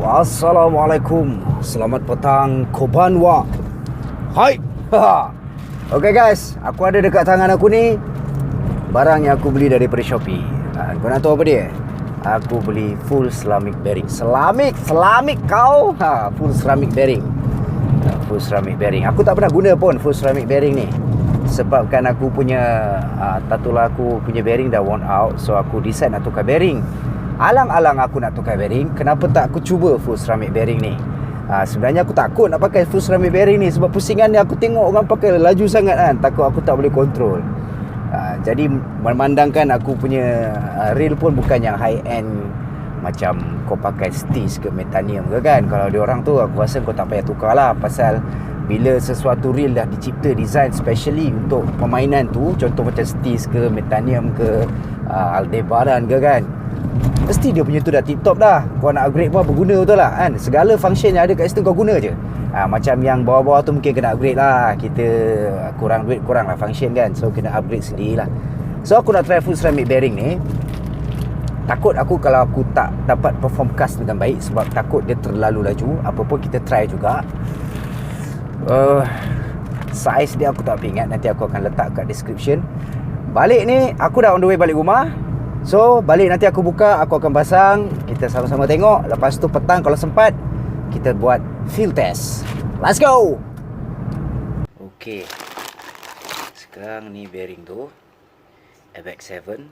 Assalamualaikum. Selamat petang Kobanwa. Hai. Okay guys, aku ada dekat tangan aku ni barang yang aku beli daripada Shopee. Kau nak tahu apa dia? Aku beli full ceramic bearing. Ceramic kau. Full ceramic bearing. Full ceramic bearing. Aku tak pernah guna pun full ceramic bearing ni. Sebabkan aku punya Tatula aku punya bearing dah worn out. So aku decide nak tukar bearing. Alang-alang aku nak tukar bearing, kenapa tak aku cuba full ceramic bearing ni? Sebenarnya aku takut nak pakai full ceramic bearing ni sebab pusingan ni aku tengok orang pakai laju sangat kan. Takut aku tak boleh kontrol. Jadi memandangkan aku punya reel pun bukan yang high end macam kau pakai Stiz ke Metanium ke kan. Kalau dia orang tu aku rasa kau tak payah tukar lah. Pasal bila sesuatu reel dah dicipta design specially untuk permainan tu, contoh macam Stiz ke Metanium ke Aldebaran ke kan, mesti dia punya tu dah tip top dah. Kau nak upgrade pun berguna betul lah kan. Segala function yang ada kat situ kau guna je. Macam yang bawah-bawah tu mungkin kena upgrade lah. Kita kurang duit, kurang lah function kan. So kena upgrade sendiri lah. So aku nak try full ceramic bearing ni. Takut aku kalau aku tak dapat perform cast dengan baik, sebab takut dia terlalu laju. Apa pun kita try juga. Size dia aku tak ingat. Nanti aku akan letak kat description. Balik ni aku dah on the way balik rumah. So balik nanti aku buka, aku akan pasang. Kita sama-sama tengok. Lepas tu petang kalau sempat kita buat field test. Let's go. Okay, sekarang ni bearing tu FX7.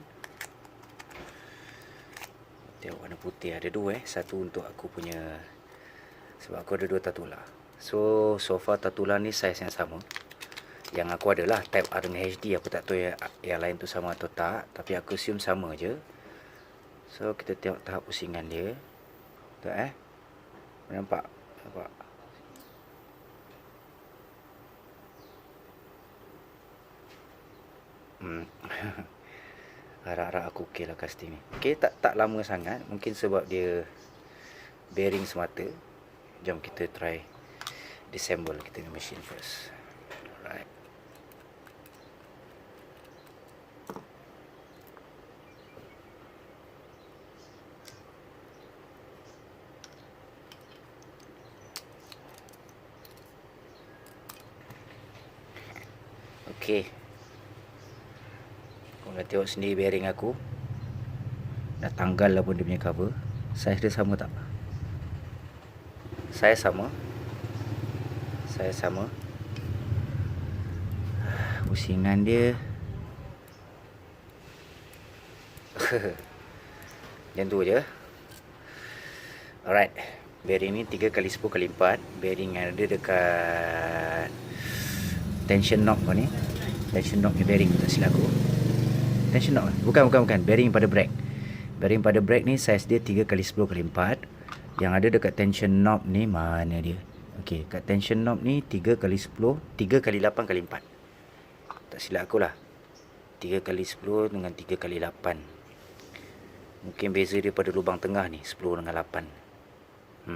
Tengok warna putih. Ada dua satu untuk aku punya, sebab aku ada dua Tatula. So far Tatula ni size yang sama. Yang aku adalah type RNHD. Aku tak tahu yang lain tu sama atau tak, tapi aku assume sama je. So kita tengok tahap pusingan dia. Tengok nampak? Nampak? Harap-harap aku okey lah casting ni. Okey, tak lama sangat. Mungkin sebab dia bearing semata. Jom kita try disassemble kita punya machine first. Alright. Okey. Kau dah tengok sendiri bearing aku. Dah tanggal lah pun dia punya cover. Saiz dia sama tak? Saiz sama. Saiz sama. Pusingan dia macam tu je. Alright. Bearing ni 3x10x4. Bearing yang ada dekat tension knob ni. Tension knob ni bearing tak silap aku. Tension knob bukan. Bearing pada brake. Bearing pada brake ni saiz dia 3x10x4. Yang ada dekat tension knob ni mana dia? Okey, kat tension knob ni 3x10, 3x8x4. Tak silap aku lah. 3x10 dengan 3x8. Mungkin beza dia pada lubang tengah ni 10 dengan 8.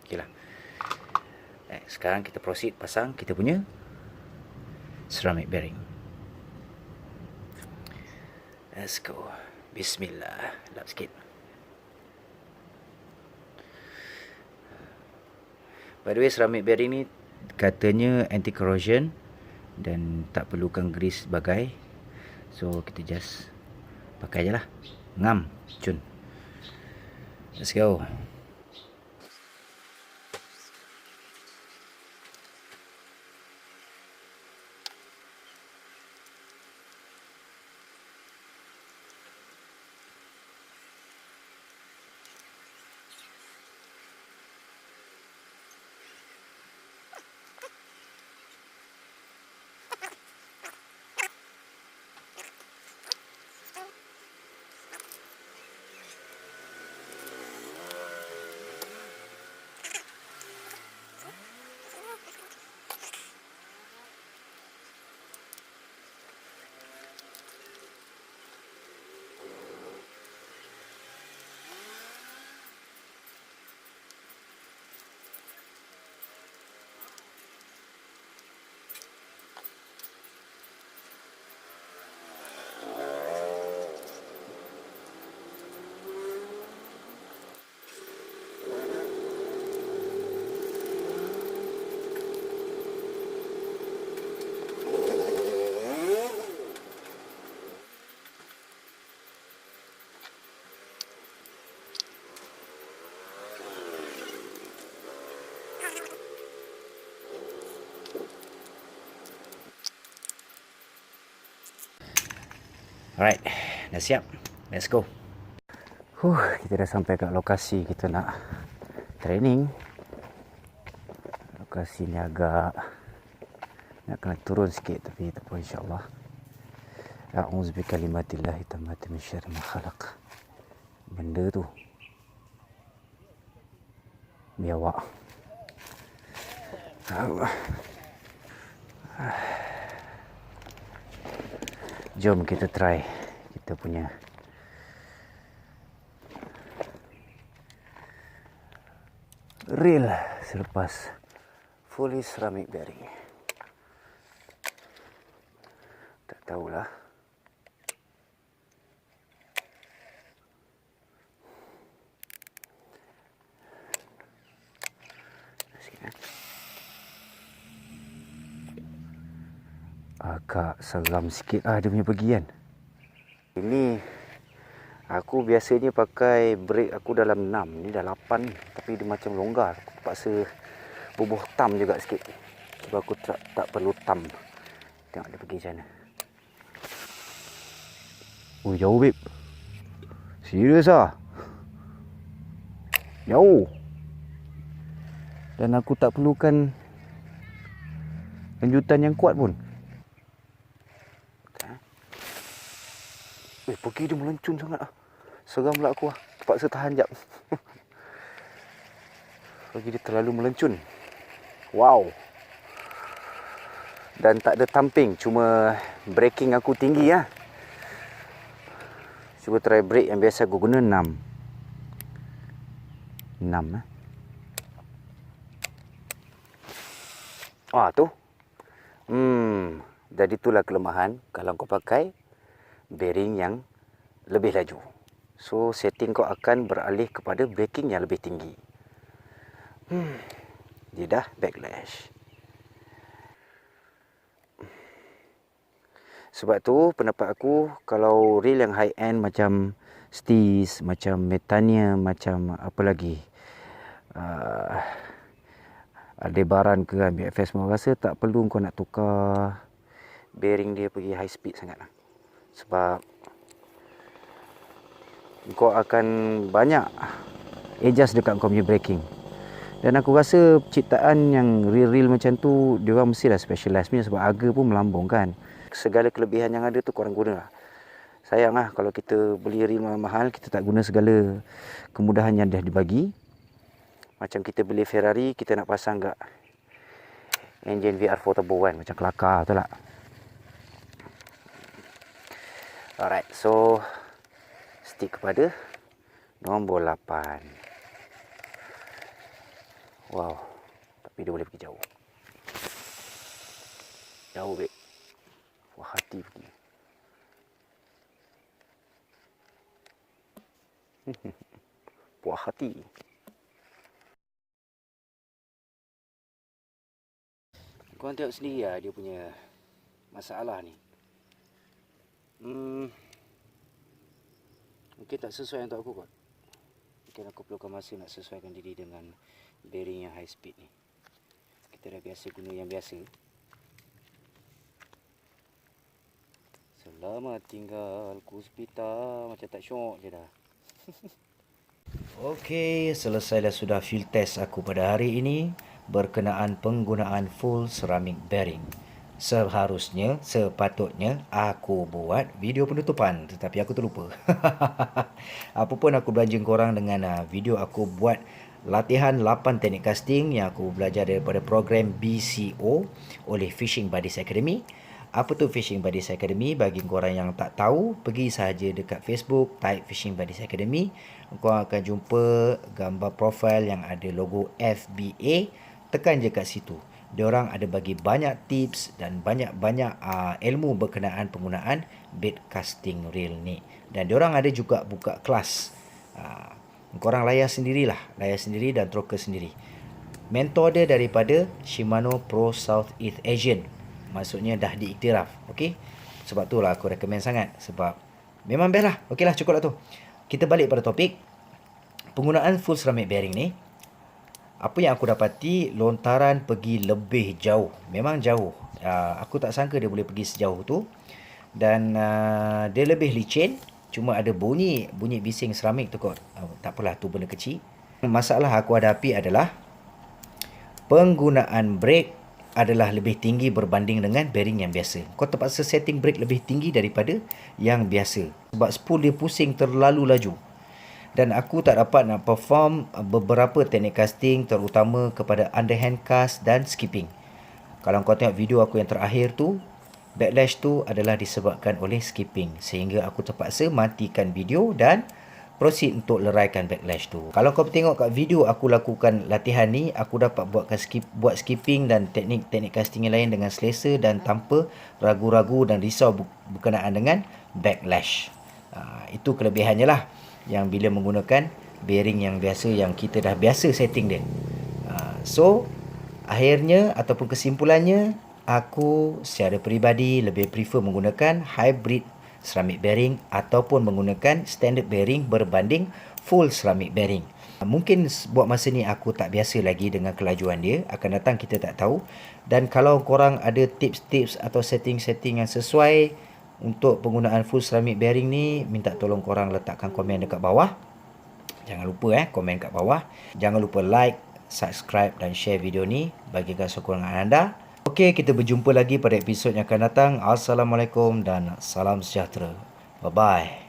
Okey lah. Sekarang kita proceed pasang kita punya ceramic bearing. Let's go. Bismillah. Lap sikit. By the way, ceramic bearing ni katanya anti corrosion dan tak perlukan grease bagai. So kita just pakai je lah. Ngam, cun. Let's go. Alright, dah siap. Let's go. Kita dah sampai kat lokasi kita nak training. Lokasi ni agak nak kena turun sikit, tapi tak apa, insyaAllah. A'udzu bikalimatillahi tammati min syarri ma khalaq. Benda tu biawak. Jom kita try kita punya reel selepas fully ceramic bearing. Tak tahulah. Agak seram sikit dia punya pergi kan. Ini aku biasanya pakai brake aku dalam 6. Ni dah 8 ni. Tapi dia macam longgar. Aku terpaksa bubuh tam juga sikit. Sebab aku tak perlu tam. Tengok dia pergi macam mana. Oh, jauh babe. Serius ah. Jauh. Dan aku tak perlukan lanjutan yang kuat pun. Pergi dia melencun sangat ah. Seram pula aku ah. Terpaksa tahan jap. Pergi dia terlalu melencun. Wow. Dan tak ada thumping, cuma braking aku tinggi ah. Cuba try brake yang biasa aku guna 6. 6 tu. Jadi itulah kelemahan kalau kau pakai bearing yang lebih laju. So setting kau akan beralih kepada braking yang lebih tinggi. Dia dah backlash. Sebab tu pendapat aku, kalau reel yang high end macam Steez, macam Metania, macam apa lagi, Aldebaran ke BFS, semua rasa tak perlu kau nak tukar bearing dia pergi high speed sangat lah. Sebab kau akan banyak adjust dekat kau punya braking. Dan aku rasa ciptaan yang reel-reel macam tu, dia orang mestilah specialize punya, sebab harga pun melambung kan. Segala kelebihan yang ada tu korang guna lah. Sayang lah kalau kita beli reel mahal, kita tak guna segala kemudahan yang dah dibagi. Macam kita beli Ferrari, kita nak pasang kat enjin VR4 turbo kan, macam kelakar tu lah. Alright, so stick kepada nombor 8. Wow, tapi dia boleh pergi jauh. Jauh babe. Wah, hati pergi. Puas hati. Korang tengok sendiri lah dia punya masalah ni. Mungkin tak sesuai untuk aku kot. Mungkin aku perlukan masa nak sesuaikan diri dengan bearing yang high speed ni. Kita dah biasa guna yang biasa. Selamat tinggal Kuspita. Macam tak syok je dah. Okey, selesai dah sudah field test aku pada hari ini berkenaan penggunaan full ceramic bearing. Sepatutnya aku buat video penutupan, tetapi aku terlupa. Apa pun aku belanja korang dengan video aku buat latihan 8 teknik casting yang aku belajar daripada program BCO oleh Fishing Buddies Academy. Apa tu Fishing Buddies Academy? Bagi korang yang tak tahu, pergi sahaja dekat Facebook, type Fishing Buddies Academy. Korang akan jumpa gambar profil yang ada logo FBA. Tekan je kat situ. Diorang ada bagi banyak tips dan banyak-banyak ilmu berkenaan penggunaan bait casting reel ni. Dan diorang ada juga buka kelas. Korang layar sendiri dan troker sendiri. Mentor dia daripada Shimano Pro Southeast Asian. Maksudnya dah diiktiraf. Okey? Sebab tu lah aku recommend sangat. Sebab memang best lah. Okey lah, cukup lah tu. Kita balik pada topik. Penggunaan full ceramic bearing ni, apa yang aku dapati, lontaran pergi lebih jauh. Memang jauh. Aku tak sangka dia boleh pergi sejauh tu. dan dia lebih licin, cuma ada bunyi bising seramik tu kot. Tak apalah, tu benda kecil. Masalah aku hadapi adalah penggunaan brake adalah lebih tinggi berbanding dengan bearing yang biasa. Kau terpaksa setting brake lebih tinggi daripada yang biasa sebab spool dia pusing terlalu laju. Dan aku tak dapat nak perform beberapa teknik casting, terutama kepada underhand cast dan skipping. Kalau kau tengok video aku yang terakhir tu, backlash tu adalah disebabkan oleh skipping, sehingga aku terpaksa matikan video dan proceed untuk leraikan backlash tu. Kalau kau tengok kat video aku lakukan latihan ni, aku dapat buat skipping dan teknik casting yang lain dengan selesa dan tanpa ragu-ragu dan risau berkenaan dengan backlash. Itu kelebihannya lah, yang bila menggunakan bearing yang biasa, yang kita dah biasa setting dia. So akhirnya ataupun kesimpulannya, aku secara peribadi lebih prefer menggunakan hybrid ceramic bearing ataupun menggunakan standard bearing berbanding full ceramic bearing. Mungkin buat masa ni aku tak biasa lagi dengan kelajuan dia, akan datang kita tak tahu. Dan kalau korang ada tips-tips atau setting-setting yang sesuai untuk penggunaan full ceramic bearing ni, minta tolong korang letakkan komen dekat bawah. Jangan lupa komen kat bawah. Jangan lupa like, subscribe dan share video ni, bagikan sokongan anda. Okey, kita berjumpa lagi pada episod yang akan datang. Assalamualaikum dan salam sejahtera. Bye-bye.